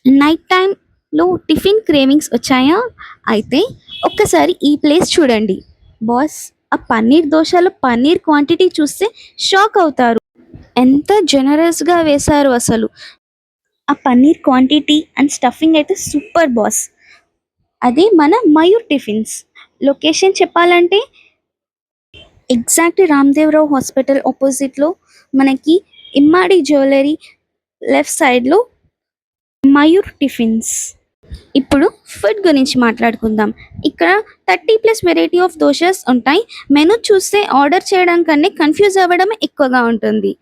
Night టైంలో tiffin cravings వచ్చాయా? అయితే ఒక్కసారి ఈ ప్లేస్ చూడండి బాస్. ఆ పన్నీర్ దోశలో పన్నీర్ క్వాంటిటీ చూస్తే షాక్ అవుతారు. ఎంత జనరస్గా వేశారు అసలు. ఆ పన్నీర్ క్వాంటిటీ అండ్ స్టఫింగ్ అయితే సూపర్ బాస్. అదే మన మయూర్ టిఫిన్స్. లొకేషన్ చెప్పాలంటే ఎగ్జాక్ట్ రామ్దేవరావు హాస్పిటల్ ఆపోజిట్లో మనకి ఇమ్మాడి జ్యువెలరీ లెఫ్ట్ సైడ్లో మయూర్ టిఫిన్స్. ఇప్పుడు ఫుడ్ గురించి మాట్లాడుకుందాం. ఇక్కడ 30+ వెరైటీ ఆఫ్ దోసెస్ ఉంటాయి. మెనూ చూస్తే ఆర్డర్ చేయడం కన్నా కన్ఫ్యూజ్ అవ్వడం ఎక్కువగా ఉంటుంది.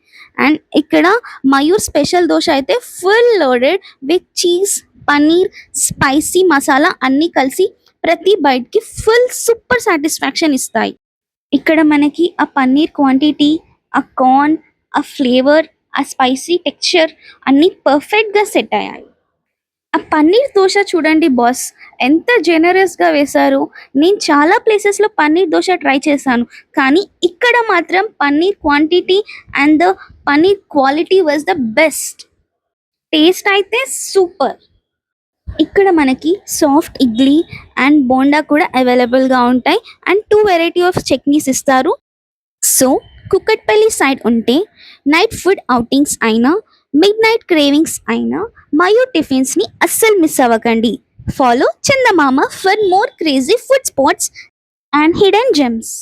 అండ్ ఇక్కడ మయూర్ స్పెషల్ దోశ అయితే full loaded with cheese, paneer, spicy masala అన్నీ కలిసి ప్రతి బైట్కి ఫుల్ సూపర్ సాటిస్ఫాక్షన్ ఇస్తాయి. ఇక్కడ మనకి ఆ పన్నీర్ క్వాంటిటీ, ఆ కార్న్, ఆ ఫ్లేవర్, ఆ స్పైసీ టెక్స్చర్ అన్నీ పర్ఫెక్ట్గా సెట్ అయ్యాయి. ఆ పన్నీర్ దోశ చూడండి బాస్, ఎంత జనరస్గా వేశారు. నేను చాలా ప్లేసెస్లో పన్నీర్ దోశ ట్రై చేశాను, కానీ ఇక్కడ మాత్రం paneer quantity and the paneer quality was the best. Taste అయితే సూపర్. ఇక్కడ మనకి సాఫ్ట్ ఇడ్లీ అండ్ బోండా కూడా అవైలబుల్గా ఉంటాయి. అండ్ 2 వెరైటీ ఆఫ్ చట్నీస్ ఇస్తారు. సో కుక్కట్పల్లి సైడ్ ఉంటే నైట్ ఫుడ్ అవుటింగ్స్ అయినా, మిడ్ నైట్ క్రేవింగ్స్ అయినా మయూర్ టిఫిన్స్ని అస్సలు మిస్ అవ్వకండి. Follow Chandamama for more crazy food spots and hidden Gems.